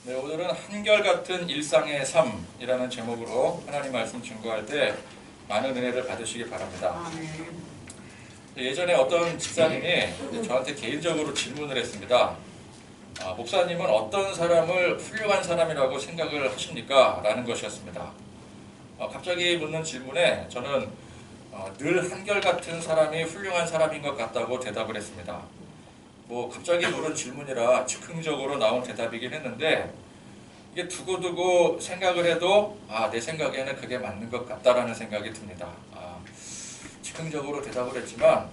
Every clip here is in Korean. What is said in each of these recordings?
네, 오늘은 한결같은 일상의 삶이라는 제목으로 하나님 말씀 증거할 때 많은 은혜를 받으시기 바랍니다. 예전에 어떤 집사님이 저한테 개인적으로 질문을 했습니다. 목사님은 어떤 사람을 훌륭한 사람이라고 생각을 하십니까? 라는 것이었습니다. 갑자기 묻는 질문에 저는 늘 한결같은 사람이 훌륭한 사람인 것 같다고 대답을 했습니다. 갑자기 물은 질문이라 즉흥적으로 나온 대답이긴 했는데 이게 두고두고 생각을 해도 내 생각에는 그게 맞는 것 같다라는 생각이 듭니다. 즉흥적으로 대답을 했지만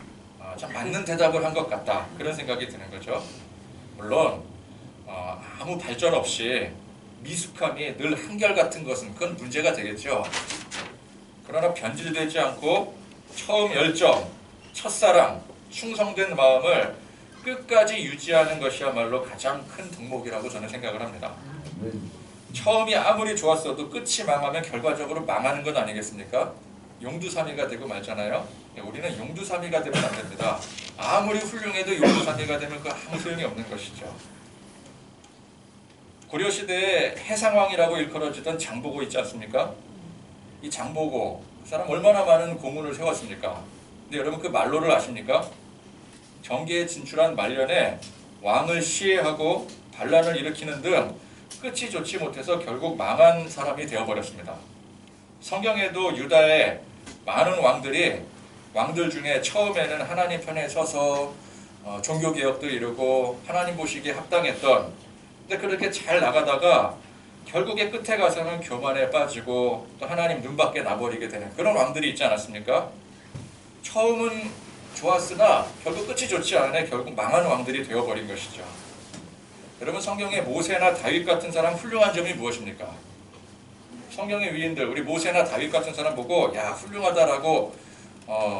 참 맞는 대답을 한 것 같다 그런 생각이 드는 거죠. 물론 아무 발전 없이 미숙함이 늘 한결같은 것은 그건 문제가 되겠죠. 그러나 변질되지 않고 처음 열정, 첫사랑, 충성된 마음을 끝까지 유지하는 것이야말로 가장 큰 덕목이라고 저는 생각을 합니다. 처음이 아무리 좋았어도 끝이 망하면 결과적으로 망하는 것 아니겠습니까? 용두사미가 되고 말잖아요. 우리는 용두사미가 되면 안 됩니다. 아무리 훌륭해도 용두사미가 되면 그 아무 소용이 없는 것이죠. 고려시대에 해상왕이라고 일컬어지던 장보고 있지 않습니까? 이 장보고 그 사람 얼마나 많은 공훈을 세웠습니까? 근데 여러분 그 말로를 아십니까? 정계에 진출한 말년에 왕을 시해하고 반란을 일으키는 등 끝이 좋지 못해서 결국 망한 사람이 되어버렸습니다. 성경에도 유다의 많은 왕들 중에 처음에는 하나님 편에 서서 종교개혁도 이루고 하나님 보시기에 합당했던, 근데 그렇게 잘 나가다가 결국에 끝에 가서는 교만에 빠지고 또 하나님 눈밖에 나버리게 되는 그런 왕들이 있지 않았습니까? 처음은 좋았으나 결국 끝이 좋지 않아 결국 망한 왕들이 되어버린 것이죠. 여러분 성경의 모세나 다윗 같은 사람 훌륭한 점이 무엇입니까? 성경의 위인들 우리 모세나 다윗 같은 사람 보고 야 훌륭하다라고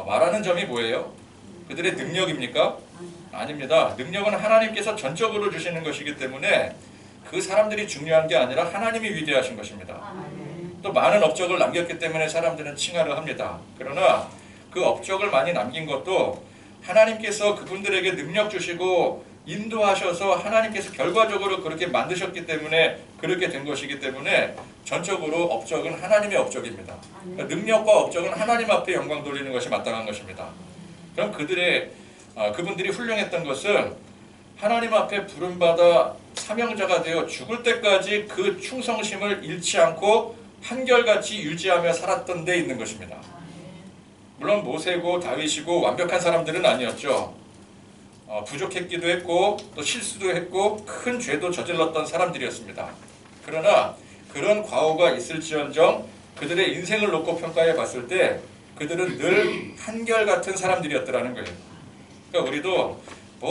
말하는 점이 뭐예요? 그들의 능력입니까? 아닙니다. 능력은 하나님께서 전적으로 주시는 것이기 때문에 그 사람들이 중요한 게 아니라 하나님이 위대하신 것입니다. 또 많은 업적을 남겼기 때문에 사람들은 칭하를 합니다. 그러나 그 업적을 많이 남긴 것도 하나님께서 그분들에게 능력 주시고 인도하셔서 하나님께서 결과적으로 그렇게 만드셨기 때문에 그렇게 된 것이기 때문에 전적으로 업적은 하나님의 업적입니다. 그러니까 능력과 업적은 하나님 앞에 영광 돌리는 것이 마땅한 것입니다. 그럼 그분들이 훌륭했던 것은 하나님 앞에 부름받아 사명자가 되어 죽을 때까지 그 충성심을 잃지 않고 한결같이 유지하며 살았던 데 있는 것입니다. 물론 모세고 다윗이고 완벽한 사람들은 아니었죠. 부족했기도 했고 또 실수도 했고 큰 죄도 저질렀던 사람들이었습니다. 그러나 그런 과오가 있을지언정 그들의 인생을 놓고 평가해 봤을 때 그들은 늘 한결같은 사람들이었더라는 거예요. 그러니까 우리도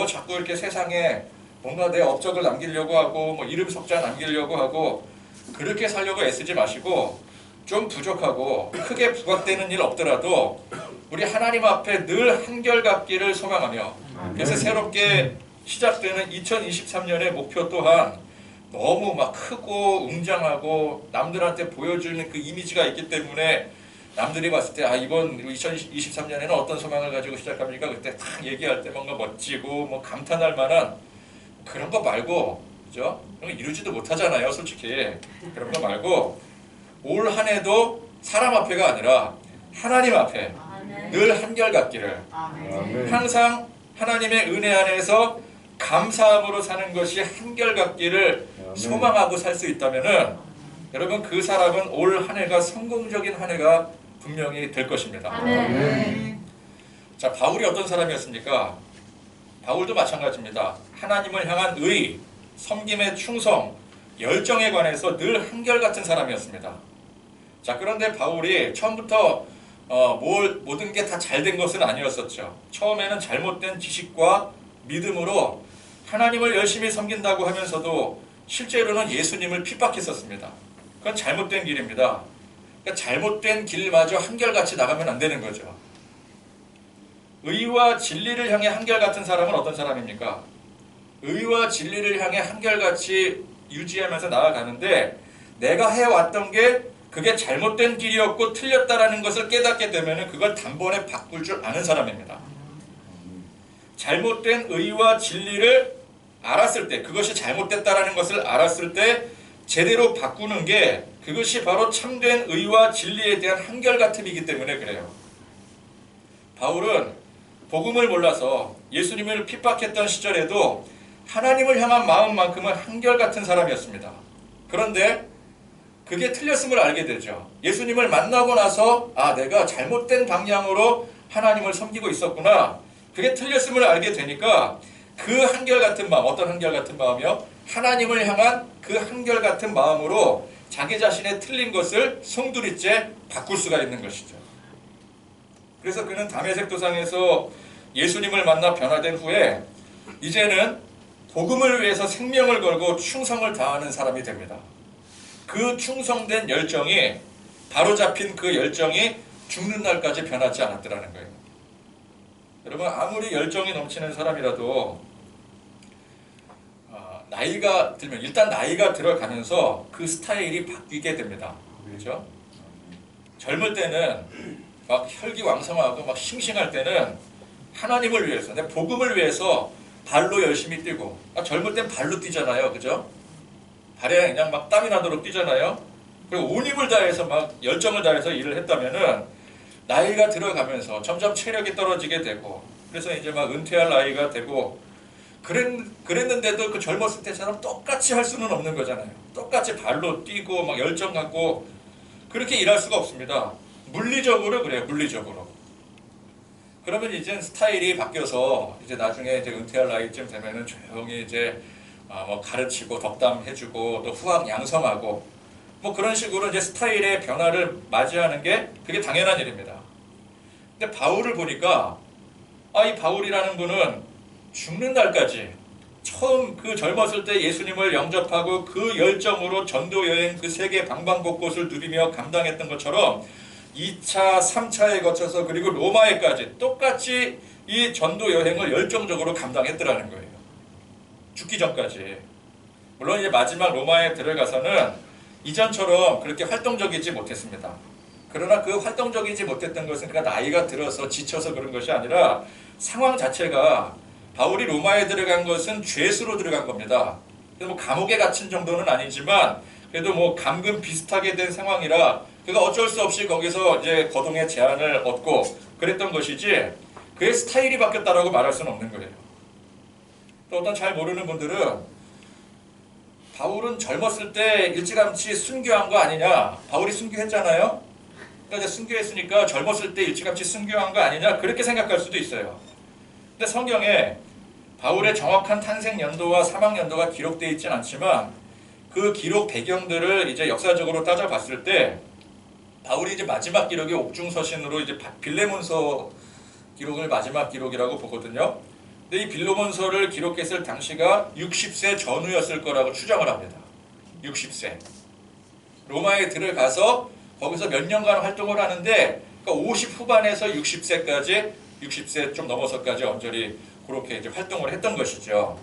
자꾸 이렇게 세상에 뭔가 내 업적을 남기려고 하고 이름 석자 남기려고 하고 그렇게 살려고 애쓰지 마시고 좀 부족하고 크게 부각되는 일 없더라도 우리 하나님 앞에 늘 한결같기를 소망하며 그래서 새롭게 시작되는 2023년의 목표 또한 너무 크고 웅장하고 남들한테 보여주는 그 이미지가 있기 때문에 남들이 봤을 때 이번 2023년에는 어떤 소망을 가지고 시작합니까? 그때 딱 얘기할 때 뭔가 멋지고 감탄할 만한 그런 거 말고, 그죠? 그런 거 이루지도 못하잖아요, 솔직히. 그런 거 말고 올 한 해도 사람 앞에가 아니라 하나님 앞에 늘 한결같기를 항상 하나님의 은혜 안에서 감사함으로 사는 것이 한결같기를 소망하고 살 수 있다면은 여러분 그 사람은 올 한 해가 성공적인 한 해가 분명히 될 것입니다. 자, 바울이 어떤 사람이었습니까? 바울도 마찬가지입니다. 하나님을 향한 의, 섬김의 충성, 열정에 관해서 늘 한결같은 사람이었습니다. 자, 그런데 바울이 처음부터 모든 게 다 잘된 것은 아니었었죠. 처음에는 잘못된 지식과 믿음으로 하나님을 열심히 섬긴다고 하면서도 실제로는 예수님을 핍박했었습니다. 그건 잘못된 길입니다. 그러니까 잘못된 길마저 한결같이 나가면 안 되는 거죠. 의와 진리를 향해 한결같은 사람은 어떤 사람입니까? 의와 진리를 향해 한결같이 유지하면서 나아가는데 내가 해왔던 게 그게 잘못된 길이었고 틀렸다라는 것을 깨닫게 되면 그걸 단번에 바꿀 줄 아는 사람입니다. 잘못된 의와 진리를 알았을 때, 그것이 잘못됐다라는 것을 알았을 때 제대로 바꾸는 게 그것이 바로 참된 의와 진리에 대한 한결같음이기 때문에 그래요. 바울은 복음을 몰라서 예수님을 핍박했던 시절에도 하나님을 향한 마음만큼은 한결같은 사람이었습니다. 그런데 그게 틀렸음을 알게 되죠. 예수님을 만나고 나서 내가 잘못된 방향으로 하나님을 섬기고 있었구나. 그게 틀렸음을 알게 되니까 그 한결같은 마음, 어떤 한결같은 마음이요? 하나님을 향한 그 한결같은 마음으로 자기 자신의 틀린 것을 송두리째 바꿀 수가 있는 것이죠. 그래서 그는 다메섹 도상에서 예수님을 만나 변화된 후에 이제는 복음을 위해서 생명을 걸고 충성을 다하는 사람이 됩니다. 그 충성된 열정이, 바로잡힌 그 열정이 죽는 날까지 변하지 않았더라는 거예요. 여러분, 아무리 열정이 넘치는 사람이라도 나이가 들면, 일단 나이가 들어가면서 그 스타일이 바뀌게 됩니다. 그렇죠? 젊을 때는 막 혈기왕성하고 막 싱싱할 때는 하나님을 위해서, 내 복음을 위해서 발로 열심히 뛰고, 젊을 땐 발로 뛰잖아요. 그죠? 발에 그냥 막 땀이 나도록 뛰잖아요. 그리고 온 힘을 다해서 막 열정을 다해서 일을 했다면은 나이가 들어가면서 점점 체력이 떨어지게 되고, 그래서 이제 막 은퇴할 나이가 되고, 그랬는데도 그 젊었을 때처럼 똑같이 할 수는 없는 거잖아요. 똑같이 발로 뛰고 막 열정 갖고 그렇게 일할 수가 없습니다. 물리적으로 그래요. 물리적으로. 그러면 이제 스타일이 바뀌어서 이제 나중에 이제 은퇴할 나이쯤 되면은 조용히 이제 뭐 가르치고 덕담해주고 또 후학 양성하고 뭐 그런 식으로 이제 스타일의 변화를 맞이하는 게 그게 당연한 일입니다. 근데 바울을 보니까 이 바울이라는 분은 죽는 날까지 처음 그 젊었을 때 예수님을 영접하고 그 열정으로 전도 여행 그 세계 방방곳곳을 누리며 감당했던 것처럼 2차, 3차에 거쳐서 그리고 로마에까지 똑같이 이 전도 여행을 열정적으로 감당했더라는 거예요. 죽기 전까지. 물론 이제 마지막 로마에 들어가서는 이전처럼 그렇게 활동적이지 못했습니다. 그러나 그 활동적이지 못했던 것은 그가 나이가 들어서 지쳐서 그런 것이 아니라 상황 자체가 바울이 로마에 들어간 것은 죄수로 들어간 겁니다. 그래서 뭐 감옥에 갇힌 정도는 아니지만 그래도 뭐 감금 비슷하게 된 상황이라 그가 어쩔 수 없이 거기서 이제 거동의 제한을 얻고 그랬던 것이지 그의 스타일이 바뀌었다라고 말할 수는 없는 거예요. 또 어떤 잘 모르는 분들은 바울은 젊었을 때 일찌감치 순교한 거 아니냐? 바울이 순교했잖아요. 그러니까 이제 순교했으니까 젊었을 때 일찌감치 순교한 거 아니냐? 그렇게 생각할 수도 있어요. 근데 성경에 바울의 정확한 탄생 연도와 사망 연도가 기록되어 있지는 않지만 그 기록 배경들을 이제 역사적으로 따져봤을 때 바울이 이제 마지막 기록이 옥중서신으로 이제 빌레몬서 기록을 마지막 기록이라고 보거든요. 근데 이 빌레몬서를 기록했을 당시가 60세 전후였을 거라고 추정을 합니다. 60세. 로마에 들어가서 거기서 몇 년간 활동을 하는데 그러니까 50 후반에서 60세까지 60세 좀 넘어서까지 언저리 그렇게 이제 활동을 했던 것이죠.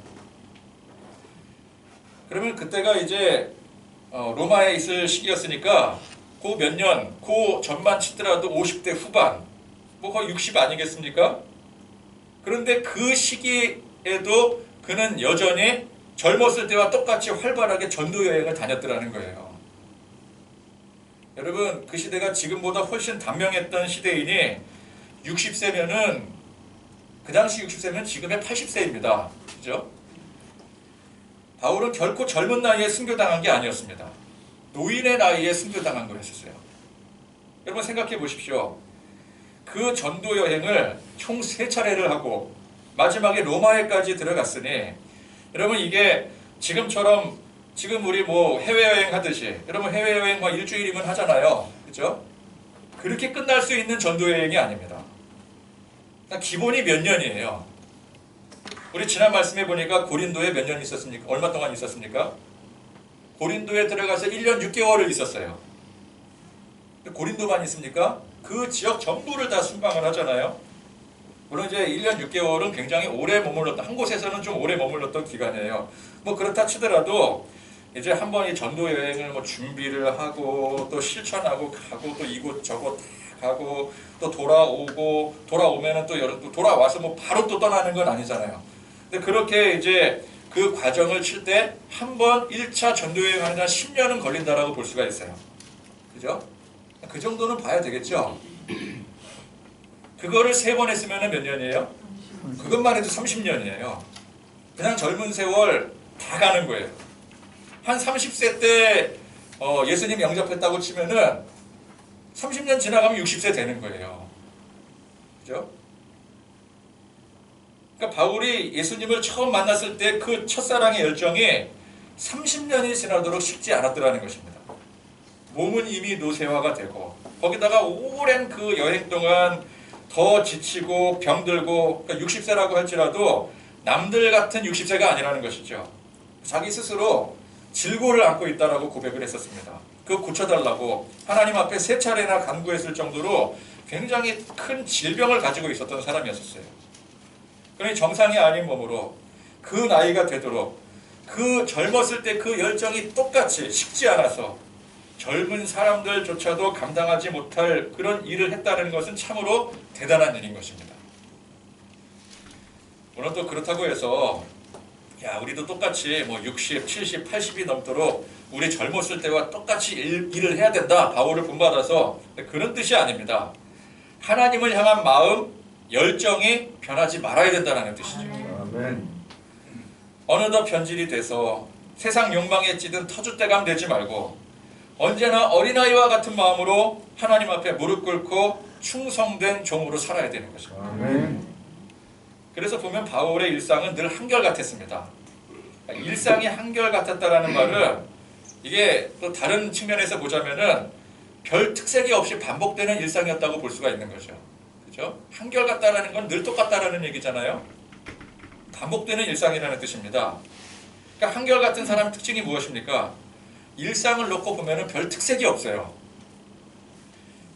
그러면 그때가 이제 로마에 있을 시기였으니까 그 몇 년, 그 전만 치더라도 50대 후반, 뭐 거의 60 아니겠습니까? 그런데 그 시기에도 그는 여전히 젊었을 때와 똑같이 활발하게 전도 여행을 다녔더라는 거예요. 여러분, 그 시대가 지금보다 훨씬 단명했던 시대이니 60세면은 그 당시 60세면 지금의 80세입니다. 그죠? 바울은 결코 젊은 나이에 순교당한 게 아니었습니다. 노인의 나이에 순교당한 거였어요. 여러분 생각해 보십시오. 그 전도 여행을 총 3차례를 하고 마지막에 로마에까지 들어갔으니 여러분 이게 지금처럼 지금 우리 뭐 해외여행 하듯이 여러분 해외여행 뭐 일주일이면 하잖아요. 그죠? 그렇게 끝날 수 있는 전도 여행이 아닙니다. 기본이 몇 년이에요. 우리 지난 말씀해 보니까 고린도에 몇 년 있었습니까? 얼마 동안 있었습니까? 고린도에 들어가서 1년 6개월을 있었어요. 고린도만 있습니까? 그 지역 전부를 다 순방을 하잖아요. 물론 이제 1년 6개월은 굉장히 오래 머물렀던, 한 곳에서는 좀 오래 머물렀던 기간이에요. 뭐 그렇다 치더라도 이제 한 번 이 전도 여행을 뭐 준비를 하고 또 실천하고 가고 또 이곳 저곳 다 가고 또 돌아오고 돌아오면은 또 돌아와서 뭐 바로 또 떠나는 건 아니잖아요. 근데 그렇게 이제 그 과정을 칠 때 한 번 1차 전도여행 하는 한 10년은 걸린다라고 볼 수가 있어요. 그죠? 그 정도는 봐야 되겠죠? 그거를 3번 했으면 몇 년이에요? 그것만 해도 30년이에요. 그냥 젊은 세월 다 가는 거예요. 한 30세 때 예수님 영접했다고 치면은 30년 지나가면 60세 되는 거예요. 그죠? 그러니까 바울이 예수님을 처음 만났을 때 그 첫사랑의 열정이 30년이 지나도록 식지 않았더라는 것입니다. 몸은 이미 노쇠화가 되고 거기다가 오랜 그 여행 동안 더 지치고 병들고, 그러니까 60세라고 할지라도 남들 같은 60세가 아니라는 것이죠. 자기 스스로 질고를 안고 있다라고 고백을 했었습니다. 그거 고쳐달라고 하나님 앞에 3차례나 간구했을 정도로 굉장히 큰 질병을 가지고 있었던 사람이었어요. 그러니 정상이 아닌 몸으로 그 나이가 되도록 그 젊었을 때 그 열정이 똑같이 식지 않아서 젊은 사람들조차도 감당하지 못할 그런 일을 했다는 것은 참으로 대단한 일인 것입니다. 물론 또 그렇다고 해서 야 우리도 똑같이 뭐 60, 70, 80이 넘도록 우리 젊었을 때와 똑같이 일을 해야 된다. 바울을 본받아서 그런 뜻이 아닙니다. 하나님을 향한 마음, 열정이 변하지 말아야 된다는 뜻이죠. 아멘. 어느덧 변질이 돼서 세상 욕망에 찌든 터줏대감 되지 말고 언제나 어린아이와 같은 마음으로 하나님 앞에 무릎 꿇고 충성된 종으로 살아야 되는 것입니다. 아멘. 그래서 보면 바울의 일상은 늘 한결같았습니다. 일상이 한결같았다라는 말은 이게 또 다른 측면에서 보자면은 별 특색이 없이 반복되는 일상이었다고 볼 수가 있는 거죠. 그죠? 한결같다라는 건 늘 똑같다라는 얘기잖아요. 반복되는 일상이라는 뜻입니다. 그러니까 한결같은 사람 특징이 무엇입니까? 일상을 놓고 보면은 별 특색이 없어요.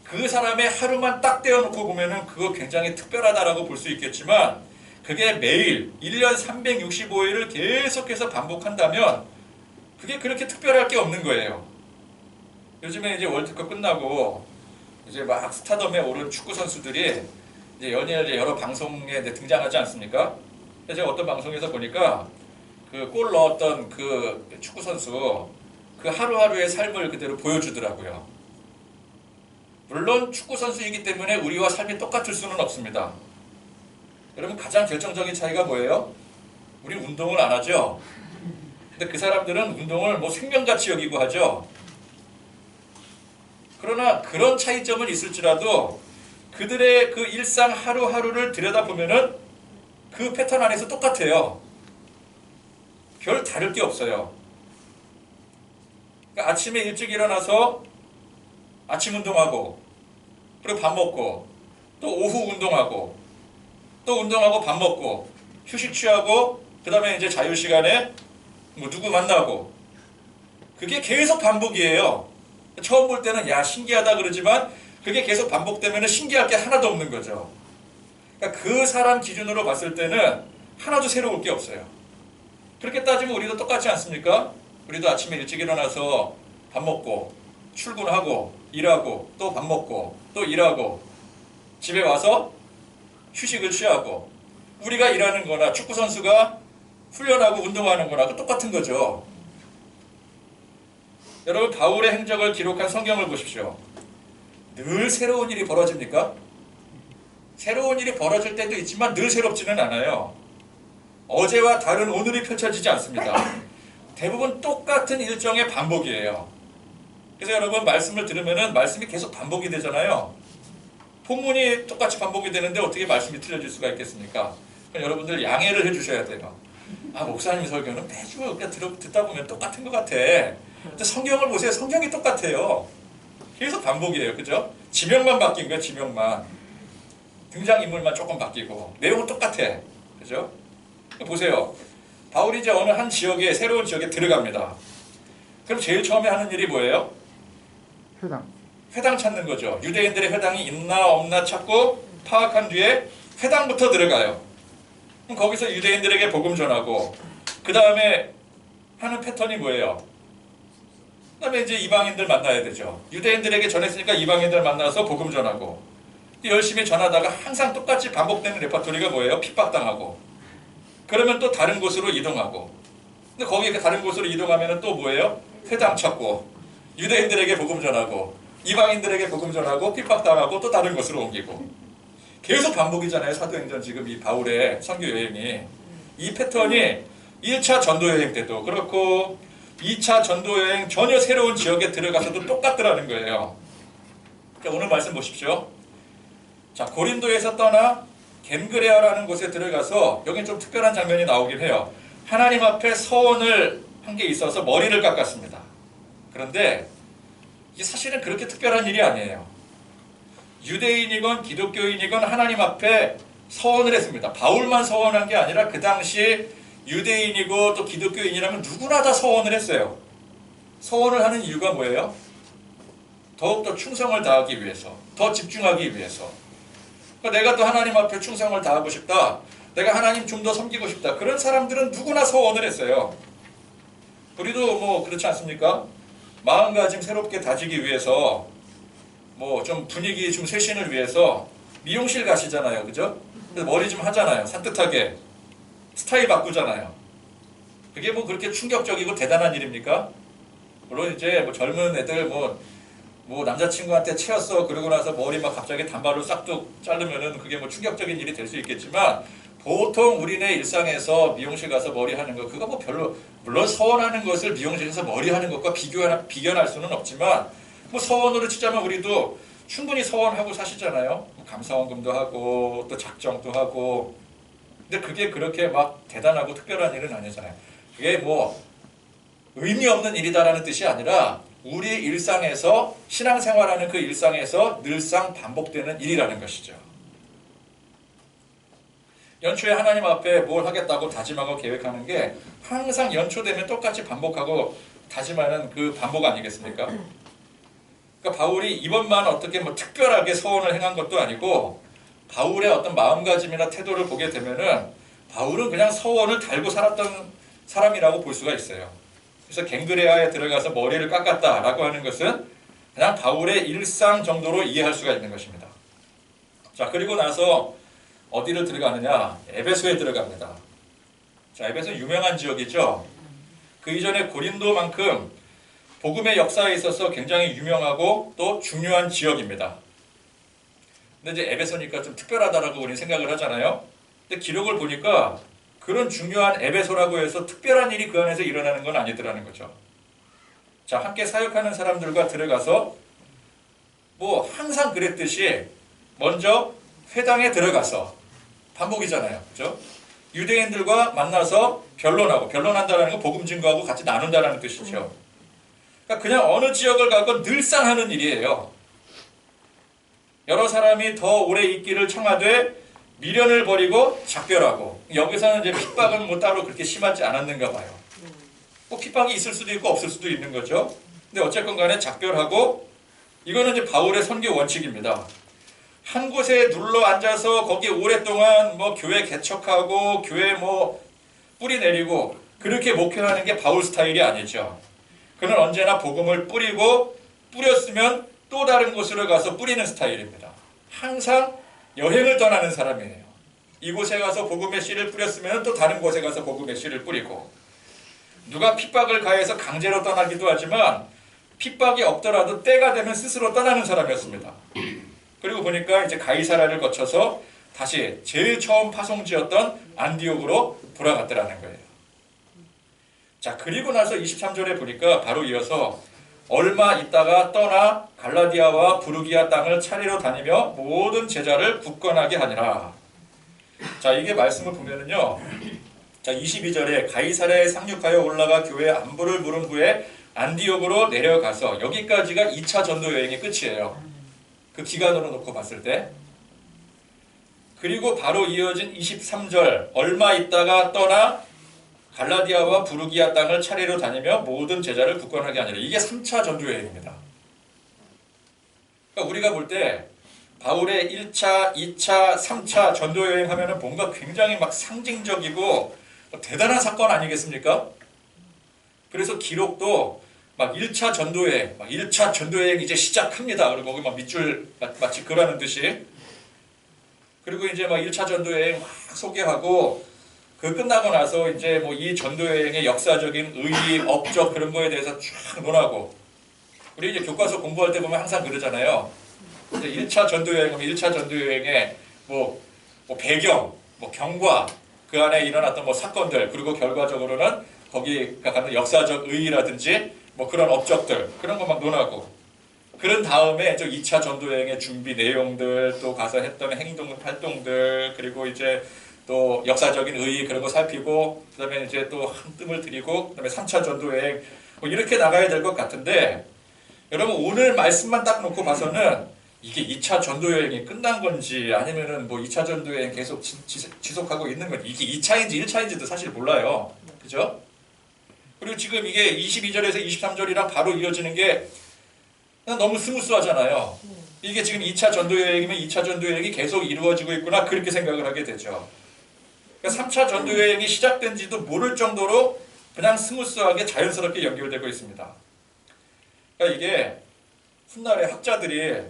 그 사람의 하루만 딱 떼어놓고 보면은 그거 굉장히 특별하다라고 볼 수 있겠지만 그게 매일 1년 365일을 계속해서 반복한다면 그게 그렇게 특별할 게 없는 거예요. 요즘에 이제 월드컵 끝나고 이제 막 스타덤에 오른 축구 선수들이 이제 연일 여러 방송에 등장하지 않습니까? 제가 어떤 방송에서 보니까 그 골 넣었던 그 축구 선수 그 하루하루의 삶을 그대로 보여주더라고요. 물론 축구 선수이기 때문에 우리와 삶이 똑같을 수는 없습니다. 여러분 가장 결정적인 차이가 뭐예요? 우리 운동을 안 하죠. 근데 그 사람들은 운동을 뭐 생명같이 여기고 하죠. 그러나 그런 차이점은 있을지라도 그들의 그 일상 하루하루를 들여다보면은 그 패턴 안에서 똑같아요. 별 다를 게 없어요. 그러니까 아침에 일찍 일어나서 아침 운동하고 그리고 밥 먹고 또 오후 운동하고 또 운동하고 밥 먹고 휴식 취하고 그 다음에 이제 자유시간에 뭐 누구 만나고 그게 계속 반복이에요. 처음 볼 때는 야 신기하다 그러지만 그게 계속 반복되면 신기할 게 하나도 없는 거죠. 그러니까 그 사람 기준으로 봤을 때는 하나도 새로울 게 없어요. 그렇게 따지면 우리도 똑같지 않습니까? 우리도 아침에 일찍 일어나서 밥 먹고 출근하고 일하고 또 밥 먹고 또 일하고 집에 와서 휴식을 취하고 우리가 일하는 거나 축구 선수가 훈련하고 운동하는 거나 똑같은 거죠. 여러분 바울의 행적을 기록한 성경을 보십시오. 늘 새로운 일이 벌어집니까? 새로운 일이 벌어질 때도 있지만 늘 새롭지는 않아요. 어제와 다른 오늘이 펼쳐지지 않습니다. 대부분 똑같은 일정의 반복이에요. 그래서 여러분 말씀을 들으면은 말씀이 계속 반복이 되잖아요. 본문이 똑같이 반복이 되는데 어떻게 말씀이 틀려질 수가 있겠습니까? 그럼 여러분들 양해를 해주셔야 돼요. 아 목사님 설교는 매주 그냥 듣다 보면 똑같은 것 같아. 근데 성경을 보세요. 성경이 똑같아요. 계속 반복이에요. 그죠? 지명만 바뀐 거예요. 지명만. 등장인물만 조금 바뀌고 내용은 똑같아. 그죠? 보세요. 바울이 이제 어느 한 지역에 새로운 지역에 들어갑니다. 그럼 제일 처음에 하는 일이 뭐예요? 회당 찾는 거죠. 유대인들의 회당이 있나 없나 찾고 파악한 뒤에 회당부터 들어가요. 그럼 거기서 유대인들에게 복음 전하고 그 다음에 하는 패턴이 뭐예요? 그 다음에 이제 이방인들 만나야 되죠. 유대인들에게 전했으니까 이방인들 만나서 복음 전하고 열심히 전하다가 항상 똑같이 반복되는 레퍼토리가 뭐예요? 핍박당하고 그러면 또 다른 곳으로 이동하고 근데 거기 다른 곳으로 이동하면 또 뭐예요? 회당 찾고 유대인들에게 복음 전하고 이방인들에게 복음 전하고 핍박당하고 또 다른 곳으로 옮기고 계속 반복이잖아요. 사도행전 지금 이 바울의 선교 여행이. 이 패턴이 1차 전도 여행 때도 그렇고 2차 전도 여행 전혀 새로운 지역에 들어가서도 똑같더라는 거예요. 자, 오늘 말씀 보십시오. 자, 고린도에서 떠나 겐그레아라는 곳에 들어가서 여기 좀 특별한 장면이 나오긴 해요. 하나님 앞에 서원을 한 게 있어서 머리를 깎았습니다. 그런데 이게 사실은 그렇게 특별한 일이 아니에요. 유대인이건 기독교인이건 하나님 앞에 서원을 했습니다. 바울만 서원한 게 아니라 그 당시 유대인이고 또 기독교인이라면 누구나 다 서원을 했어요. 서원을 하는 이유가 뭐예요? 더욱더 충성을 다하기 위해서, 더 집중하기 위해서. 그러니까 내가 또 하나님 앞에 충성을 다하고 싶다. 내가 하나님 좀 더 섬기고 싶다. 그런 사람들은 누구나 서원을 했어요. 우리도 뭐 그렇지 않습니까? 마음가짐 새롭게 다지기 위해서 뭐 좀 분위기 좀 쇄신을 위해서 미용실 가시잖아요. 그죠? 머리 좀 하잖아요. 산뜻하게. 스타일 바꾸잖아요. 그게 뭐 그렇게 충격적이고 대단한 일입니까? 물론 이제 뭐 젊은 애들 뭐 남자친구한테 채였어 그러고 나서 머리 막 갑자기 단발로 싹둑 자르면은 그게 뭐 충격적인 일이 될 수 있겠지만 보통 우리네 일상에서 미용실 가서 머리 하는 거 그거 뭐 별로 물론 서원하는 것을 미용실에서 머리 하는 것과 비교할 수는 없지만 뭐 서원으로 치자면 우리도 충분히 서원하고 사시잖아요. 감사원금도 하고 또 작정도 하고 근데 그게 그렇게 막 대단하고 특별한 일은 아니잖아요. 그게 뭐 의미 없는 일이다라는 뜻이 아니라 우리 일상에서 신앙생활하는 그 일상에서 늘상 반복되는 일이라는 것이죠. 연초에 하나님 앞에 뭘 하겠다고 다짐하고 계획하는 게 항상 연초 되면 똑같이 반복하고 다짐하는 그 반복 아니겠습니까? 그러니까 바울이 이번만 어떻게 뭐 특별하게 서원을 행한 것도 아니고 바울의 어떤 마음가짐이나 태도를 보게 되면은 바울은 그냥 서원을 달고 살았던 사람이라고 볼 수가 있어요. 그래서 갱그레아에 들어가서 머리를 깎았다라고 하는 것은 그냥 바울의 일상 정도로 이해할 수가 있는 것입니다. 자, 그리고 나서 어디를 들어가느냐? 에베소에 들어갑니다. 자, 에베소 유명한 지역이죠. 그 이전에 고린도만큼 복음의 역사에 있어서 굉장히 유명하고 또 중요한 지역입니다. 근데 이제 에베소니까 좀 특별하다라고 우리는 생각을 하잖아요. 근데 기록을 보니까 그런 중요한 에베소라고 해서 특별한 일이 그 안에서 일어나는 건 아니더라는 거죠. 자, 함께 사역하는 사람들과 들어가서 뭐 항상 그랬듯이 먼저 회당에 들어가서 반복이잖아요. 그죠? 유대인들과 만나서 변론한다는 건 복음 증거하고 같이 나눈다는 뜻이죠. 그러니까 그냥 어느 지역을 가건 늘상 하는 일이에요. 여러 사람이 더 오래 있기를 청하되 미련을 버리고 작별하고 여기서는 이제 핍박은 뭐 따로 그렇게 심하지 않았는가 봐요. 뭐 핍박이 있을 수도 있고 없을 수도 있는 거죠. 근데 어쨌건 간에 작별하고 이거는 이제 바울의 선교 원칙입니다. 한 곳에 눌러 앉아서 거기 오랫동안 뭐 교회 개척하고 교회 뭐 뿌리 내리고 그렇게 목회하는 게 바울 스타일이 아니죠. 그는 언제나 복음을 뿌리고 뿌렸으면 또 다른 곳으로 가서 뿌리는 스타일입니다. 항상 여행을 떠나는 사람이에요. 이곳에 가서 복음의 씨를 뿌렸으면 또 다른 곳에 가서 복음의 씨를 뿌리고 누가 핍박을 가해서 강제로 떠나기도 하지만 핍박이 없더라도 때가 되면 스스로 떠나는 사람이었습니다. 그리고 보니까 이제 가이사라를 거쳐서 다시 제일 처음 파송지였던 안디옥으로 돌아갔더라는 거예요. 자, 그리고 나서 23절에 보니까 바로 이어서 얼마 있다가 떠나 갈라디아와 부르기아 땅을 차례로 다니며 모든 제자를 굳건하게 하니라. 자, 이게 말씀을 보면은요. 자, 22절에 가이사랴에 상륙하여 올라가 교회 안부를 물은 후에 안디옥으로 내려가서 여기까지가 2차 전도 여행의 끝이에요. 그 기간으로 놓고 봤을 때. 그리고 바로 이어진 23절 얼마 있다가 떠나 갈라디아와 부르기아 땅을 차례로 다니며 모든 제자를 굳건하게 하니라. 이게 3차 전도 여행입니다. 그러니까 우리가 볼 때 바울의 1차, 2차, 3차 전도 여행 하면은 뭔가 굉장히 막 상징적이고 대단한 사건 아니겠습니까? 그래서 기록도 막 1차 전도여행, 막 1차 전도여행 이제 시작합니다. 그리고 거기 막 밑줄 마치 그라는 듯이. 그리고 이제 막 1차 전도여행 막 소개하고 그 끝나고 나서 이제 뭐 이 전도여행의 역사적인 의의, 업적 그런 거에 대해서 쫙 논하고, 우리 이제 교과서 공부할 때 보면 항상 그러잖아요. 이제 1차 전도여행, 1차 전도여행의 뭐 배경, 뭐 경과, 그 안에 일어났던 뭐 사건들, 그리고 결과적으로는 거기가 갖는 역사적 의의라든지 뭐 그런 업적들, 그런 거 막 논하고, 그런 다음에 저 2차 전도여행의 준비 내용들, 또 가서 했던 행동, 활동들, 그리고 이제 또 역사적인 의의 그런 거 살피고, 그 다음에 이제 또 한 뜸을 들이고, 그 다음에 3차 전도여행, 뭐 이렇게 나가야 될 것 같은데, 여러분 오늘 말씀만 딱 놓고 봐서는 이게 2차 전도여행이 끝난 건지 아니면은 뭐 2차 전도여행 계속 지속하고 있는 건지, 이게 2차인지 1차인지도 사실 몰라요. 그죠? 그리고 지금 이게 22절에서 23절이랑 바로 이어지는 게 너무 스무스하잖아요. 이게 지금 2차 전도여행이면 2차 전도여행이 계속 이루어지고 있구나, 그렇게 생각을 하게 되죠. 그러니까 3차 전도여행이 시작된지도 모를 정도로 그냥 스무스하게 자연스럽게 연결되고 있습니다. 그러니까 이게 훗날에 학자들이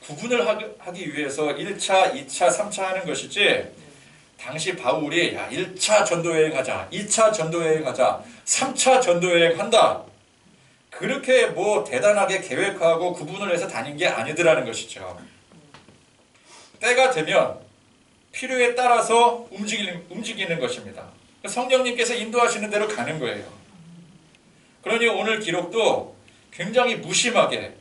구분을 하기 위해서 1차, 2차, 3차 하는 것이지, 당시 바울이 야 1차 전도여행 하자, 2차 전도여행 하자, 3차 전도여행 한다, 그렇게 뭐 대단하게 계획하고 구분을 해서 다닌 게 아니더라는 것이죠. 때가 되면 필요에 따라서 움직이는 것입니다. 성령님께서 인도하시는 대로 가는 거예요. 그러니 오늘 기록도 굉장히 무심하게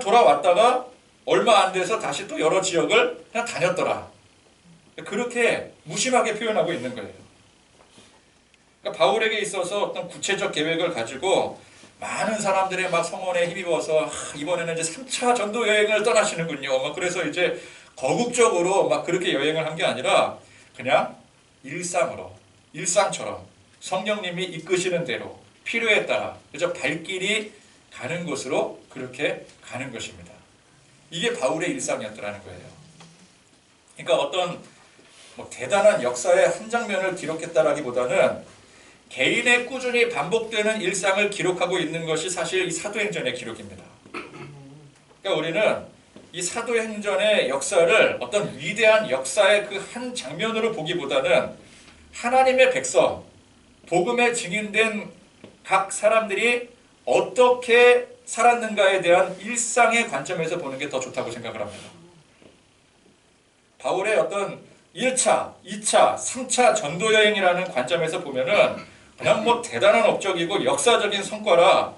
돌아왔다가 얼마 안 돼서 다시 또 여러 지역을 그냥 다녔더라, 그렇게 무심하게 표현하고 있는 거예요. 그러니까 바울에게 있어서 어떤 구체적 계획을 가지고 많은 사람들의 막 성원에 힘입어서 이번에는 이제 3차 전도 여행을 떠나시는군요. 그래서 이제 거국적으로 막 그렇게 여행을 한 게 아니라 그냥 일상처럼 성령님이 이끄시는 대로 필요에 따라 그저 발길이 가는 곳으로 그렇게 가는 것입니다. 이게 바울의 일상이었더라는 거예요. 그러니까 어떤 뭐 대단한 역사의 한 장면을 기록했다라기보다는 개인의 꾸준히 반복되는 일상을 기록하고 있는 것이 사실 이 사도행전의 기록입니다. 그러니까 우리는 이 사도행전의 역사를 어떤 위대한 역사의 그 한 장면으로 보기보다는 하나님의 백성, 복음에 증인된 각 사람들이 어떻게 살았는가에 대한 일상의 관점에서 보는 게 더 좋다고 생각을 합니다. 바울의 어떤 1차, 2차, 3차 전도여행이라는 관점에서 보면은 그냥 뭐 대단한 업적이고 역사적인 성과라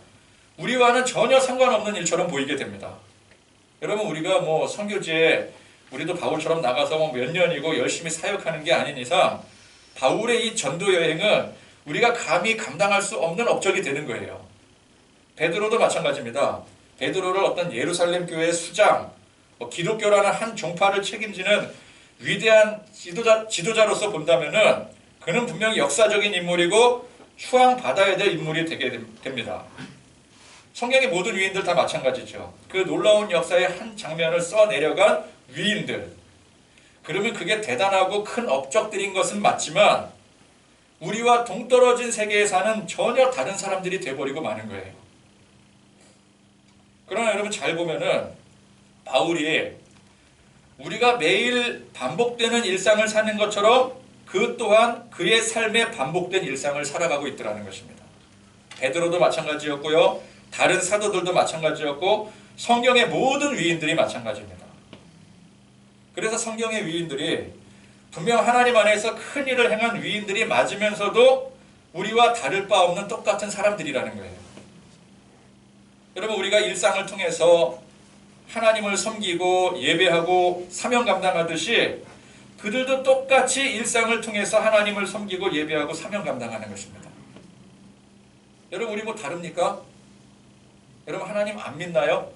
우리와는 전혀 상관없는 일처럼 보이게 됩니다. 여러분 우리가 뭐 선교지에 우리도 바울처럼 나가서 뭐 몇 년이고 열심히 사역하는 게 아닌 이상 바울의 이 전도여행은 우리가 감히 감당할 수 없는 업적이 되는 거예요. 베드로도 마찬가지입니다. 베드로를 어떤 예루살렘 교회의 수장, 기독교라는 한 종파를 책임지는 위대한 지도자로서 본다면은 그는 분명히 역사적인 인물이고 추앙받아야 될 인물이 되게 됩니다. 성경의 모든 위인들 다 마찬가지죠. 그 놀라운 역사의 한 장면을 써내려간 위인들. 그러면 그게 대단하고 큰 업적들인 것은 맞지만 우리와 동떨어진 세계에 사는 전혀 다른 사람들이 돼버리고 마는 거예요. 그러나 여러분 잘 보면은 바울이 우리가 매일 반복되는 일상을 사는 것처럼 그 또한 그의 삶에 반복된 일상을 살아가고 있더라는 것입니다. 베드로도 마찬가지였고요. 다른 사도들도 마찬가지였고 성경의 모든 위인들이 마찬가지입니다. 그래서 성경의 위인들이 분명 하나님 안에서 큰 일을 행한 위인들이 맞으면서도 우리와 다를 바 없는 똑같은 사람들이라는 거예요. 여러분 우리가 일상을 통해서 하나님을 섬기고 예배하고 사명 감당하듯이 그들도 똑같이 일상을 통해서 하나님을 섬기고 예배하고 사명 감당하는 것입니다. 여러분 우리 뭐 다릅니까? 여러분 하나님 안 믿나요?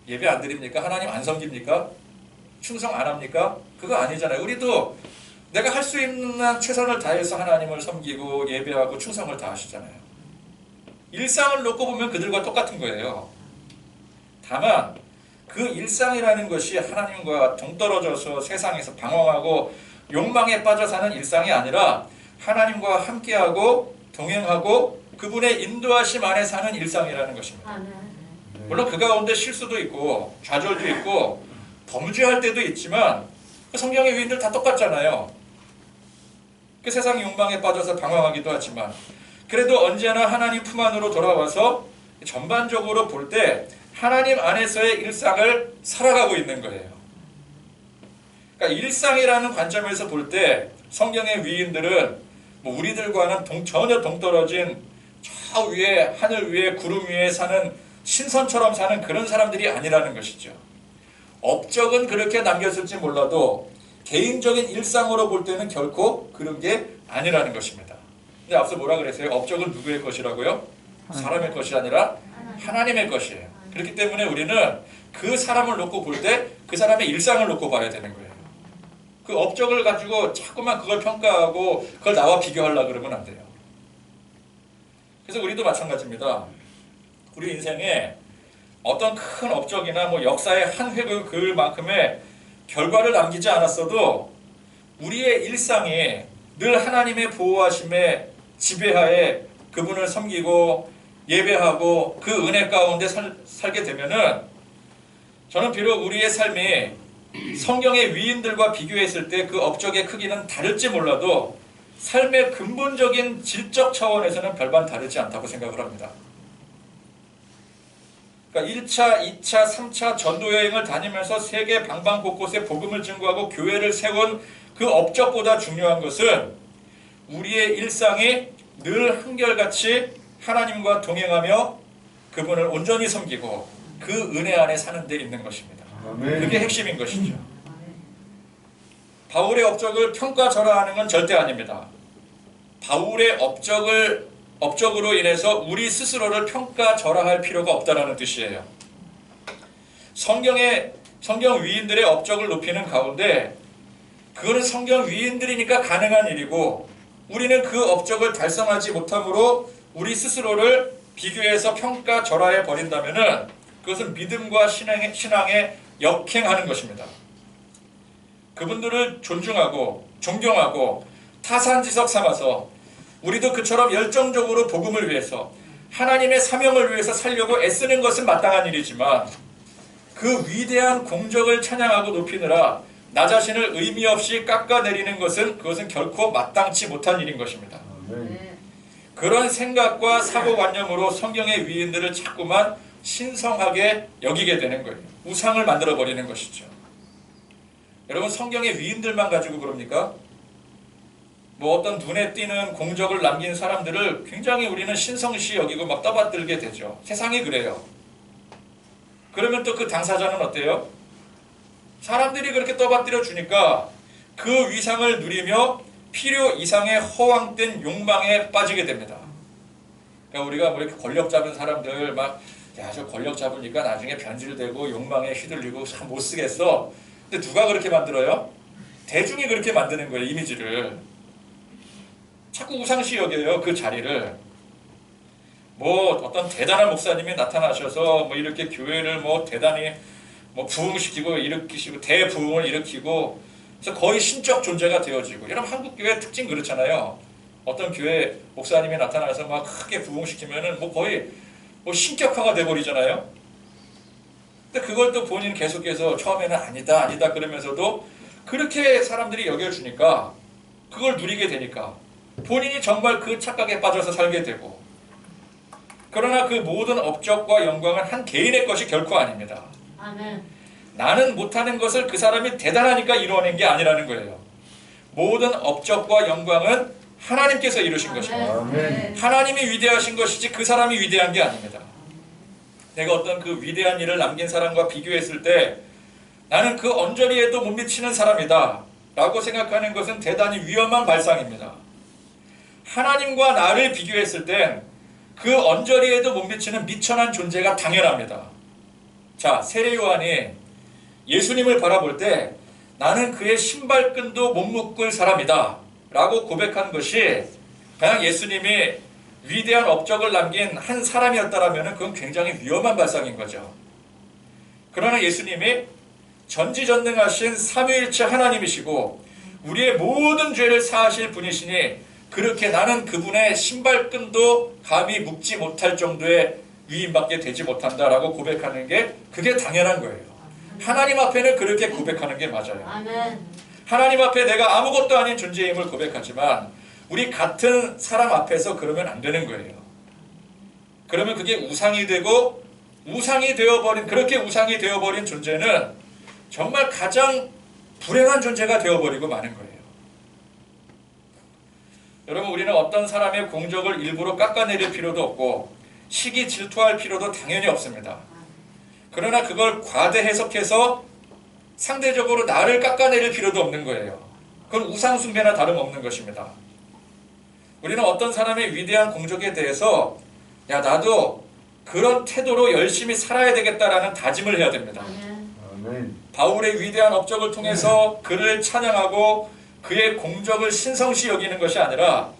예배 안 드립니까? 하나님 안 섬깁니까? 충성 안 합니까? 그거 아니잖아요. 우리도 내가 할 수 있는 최선을 다해서 하나님을 섬기고 예배하고 충성을 다하시잖아요. 일상을 놓고 보면 그들과 똑같은 거예요. 다만 그 일상이라는 것이 하나님과 동떨어져서 세상에서 방황하고 욕망에 빠져 사는 일상이 아니라 하나님과 함께하고 동행하고 그분의 인도하심 안에 사는 일상이라는 것입니다. 물론 그 가운데 실수도 있고 좌절도 있고 범죄할 때도 있지만 성경의 위인들 다 똑같잖아요. 그 세상 욕망에 빠져서 방황하기도 하지만 그래도 언제나 하나님 품 안으로 돌아와서 전반적으로 볼 때 하나님 안에서의 일상을 살아가고 있는 거예요. 그러니까 일상이라는 관점에서 볼 때 성경의 위인들은 뭐 우리들과는 전혀 동떨어진 저 위에 하늘 위에 구름 위에 사는 신선처럼 사는 그런 사람들이 아니라는 것이죠. 업적은 그렇게 남겼을지 몰라도 개인적인 일상으로 볼 때는 결코 그런 게 아니라는 것입니다. 근데 앞서 뭐라 그랬어요? 업적은 누구의 것이라고요? 사람의 것이 아니라 하나님의 것이에요. 그렇기 때문에 우리는 그 사람을 놓고 볼 때 그 사람의 일상을 놓고 봐야 되는 거예요. 그 업적을 가지고 자꾸만 그걸 평가하고 그걸 나와 비교하려고 그러면 안 돼요. 그래서 우리도 마찬가지입니다. 우리 인생에 어떤 큰 업적이나 뭐 역사의 한 획을 그을 만큼의 결과를 남기지 않았어도 우리의 일상이 늘 하나님의 보호하심에 지배하에 그분을 섬기고 예배하고 그 은혜 가운데 살게 되면은 저는 비록 우리의 삶이 성경의 위인들과 비교했을 때 그 업적의 크기는 다를지 몰라도 삶의 근본적인 질적 차원에서는 별반 다르지 않다고 생각을 합니다. 그러니까 1차, 2차, 3차 전도여행을 다니면서 세계 방방 곳곳에 복음을 증거하고 교회를 세운 그 업적보다 중요한 것은 우리의 일상이 늘 한결같이 하나님과 동행하며 그분을 온전히 섬기고 그 은혜 안에 사는 데 있는 것입니다. 그게 핵심인 것이죠. 바울의 업적을 평가절하하는 건 절대 아닙니다. 바울의 업적으로 인해서 우리 스스로를 평가절하할 필요가 없다는 뜻이에요. 성경 위인들의 업적을 높이는 가운데 그거는 성경 위인들이니까 가능한 일이고 우리는 그 업적을 달성하지 못함으로 우리 스스로를 비교해서 평가절하해 버린다면은 그것은 믿음과 신앙에 역행하는 것입니다. 그분들을 존중하고 존경하고 타산지석 삼아서 우리도 그처럼 열정적으로 복음을 위해서 하나님의 사명을 위해서 살려고 애쓰는 것은 마땅한 일이지만 그 위대한 공적을 찬양하고 높이느라 나 자신을 의미 없이 깎아내리는 그것은 결코 마땅치 못한 일인 것입니다. 그런 생각과 사고관념으로 성경의 위인들을 자꾸만 신성하게 여기게 되는 거예요. 우상을 만들어버리는 것이죠. 여러분 성경의 위인들만 가지고 그럽니까? 뭐 어떤 눈에 띄는 공적을 남긴 사람들을 굉장히 우리는 신성시 여기고 막 떠받들게 되죠. 세상이 그래요. 그러면 또 그 당사자는 어때요? 사람들이 그렇게 떠받들여 주니까 그 위상을 누리며 필요 이상의 허황된 욕망에 빠지게 됩니다. 그러니까 우리가 뭐 이렇게 권력 잡은 사람들 막 야, 저 권력 잡으니까 나중에 변질되고 욕망에 휘둘리고 참 못 쓰겠어. 근데 누가 그렇게 만들어요? 대중이 그렇게 만드는 거예요, 이미지를. 자꾸 우상시 여겨요, 그 자리를. 뭐 어떤 대단한 목사님이 나타나셔서 뭐 이렇게 교회를 뭐 대단히 뭐 부흥시키고 일으키시고 대부흥을 일으키고 그래서 거의 신적 존재가 되어지고. 여러분 한국 교회 특징 그렇잖아요. 어떤 교회 목사님이 나타나서 막 크게 부흥시키면은 뭐 거의 뭐 신격화가 돼버리잖아요. 근데 그걸 또 본인 계속해서 처음에는 아니다 그러면서도 그렇게 사람들이 여겨주니까 그걸 누리게 되니까 본인이 정말 그 착각에 빠져서 살게 되고. 그러나 그 모든 업적과 영광은 한 개인의 것이 결코 아닙니다. 아멘. 나는 못하는 것을 그 사람이 대단하니까 이루어낸 게 아니라는 거예요. 모든 업적과 영광은 하나님께서 이루신 것입니다. 아멘. 하나님이 위대하신 것이지 그 사람이 위대한 게 아닙니다. 내가 어떤 그 위대한 일을 남긴 사람과 비교했을 때 나는 그 언저리에도 못 미치는 사람이다 라고 생각하는 것은 대단히 위험한 발상입니다. 하나님과 나를 비교했을 땐 그 언저리에도 못 미치는 미천한 존재가 당연합니다. 자, 세례 요한이 예수님을 바라볼 때 나는 그의 신발끈도 못 묶을 사람이다 라고 고백한 것이 그냥 예수님이 위대한 업적을 남긴 한 사람이었다면 그건 굉장히 위험한 발상인 거죠. 그러나 예수님이 전지전능하신 삼위일체 하나님이시고 우리의 모든 죄를 사하실 분이시니 그렇게 나는 그분의 신발끈도 감히 묶지 못할 정도의 위임밖에 되지 못한다라고 고백하는 게 그게 당연한 거예요. 하나님 앞에는 그렇게 고백하는 게 맞아요. 아멘. 하나님 앞에 내가 아무것도 아닌 존재임을 고백하지만 우리 같은 사람 앞에서 그러면 안 되는 거예요. 그러면 그게 우상이 되고 우상이 되어버린 그렇게 우상이 되어버린 존재는 정말 가장 불행한 존재가 되어버리고 마는 거예요. 여러분 우리는 어떤 사람의 공적을 일부러 깎아내릴 필요도 없고 시기 질투할 필요도 당연히 없습니다. 그러나 그걸 과대 해석해서 상대적으로 나를 깎아내릴 필요도 없는 거예요. 그건 우상숭배나 다름없는 것입니다. 우리는 어떤 사람의 위대한 공적에 대해서 야 나도 그런 태도로 열심히 살아야 되겠다라는 다짐을 해야 됩니다. 아멘. 바울의 위대한 업적을 통해서 그를 찬양하고 그의 공적을 신성시 여기는 것이 아니라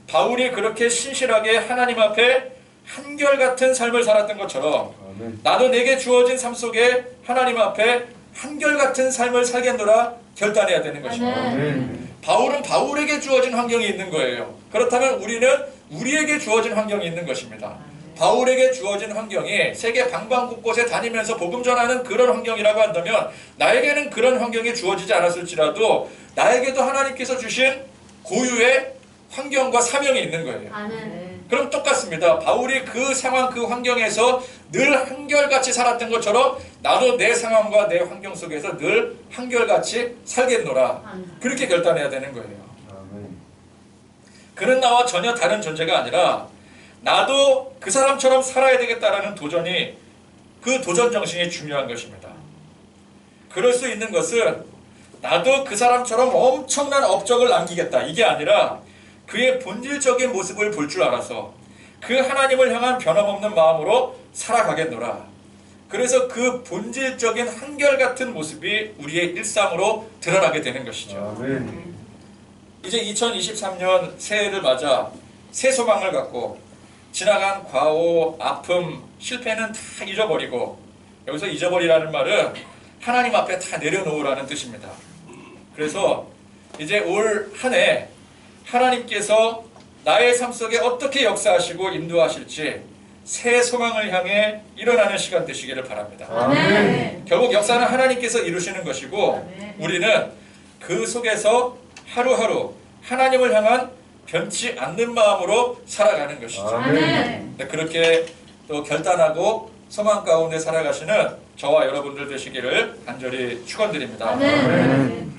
바울이 그렇게 신실하게 하나님 앞에 한결같은 삶을 살았던 것처럼 아멘. 나도 내게 주어진 삶 속에 하나님 앞에 한결같은 삶을 살겠노라 결단해야 되는 것입니다. 아멘. 바울은 바울에게 주어진 환경이 있는 거예요. 그렇다면 우리는 우리에게 주어진 환경이 있는 것입니다. 바울에게 주어진 환경이 세계 방방곳곳에 다니면서 복음 전하는 그런 환경이라고 한다면 나에게는 그런 환경이 주어지지 않았을지라도 나에게도 하나님께서 주신 고유의 환경과 사명이 있는 거예요. 아멘. 그럼 똑같습니다. 바울이 그 상황 그 환경에서 늘 한결같이 살았던 것처럼 나도 내 상황과 내 환경 속에서 늘 한결같이 살겠노라. 그렇게 결단해야 되는 거예요. 아멘. 그는 나와 전혀 다른 존재가 아니라 나도 그 사람처럼 살아야 되겠다라는 도전이 그 도전 정신이 중요한 것입니다. 그럴 수 있는 것은 나도 그 사람처럼 엄청난 업적을 남기겠다 이게 아니라 그의 본질적인 모습을 볼 줄 알아서 그 하나님을 향한 변함없는 마음으로 살아가겠노라. 그래서 그 본질적인 한결같은 모습이 우리의 일상으로 드러나게 되는 것이죠. 아멘. 이제 2023년 새해를 맞아 새 소망을 갖고 지나간 과오, 아픔, 실패는 다 잊어버리고 여기서 잊어버리라는 말은 하나님 앞에 다 내려놓으라는 뜻입니다. 그래서 이제 올 한 해 하나님께서 나의 삶 속에 어떻게 역사하시고 인도하실지 새 소망을 향해 일어나는 시간 되시기를 바랍니다. 아멘. 결국 역사는 하나님께서 이루시는 것이고 우리는 그 속에서 하루하루 하나님을 향한 변치 않는 마음으로 살아가는 것이죠. 아멘. 그렇게 또 결단하고 소망 가운데 살아가시는 저와 여러분들 되시기를 간절히 축원드립니다. 아멘.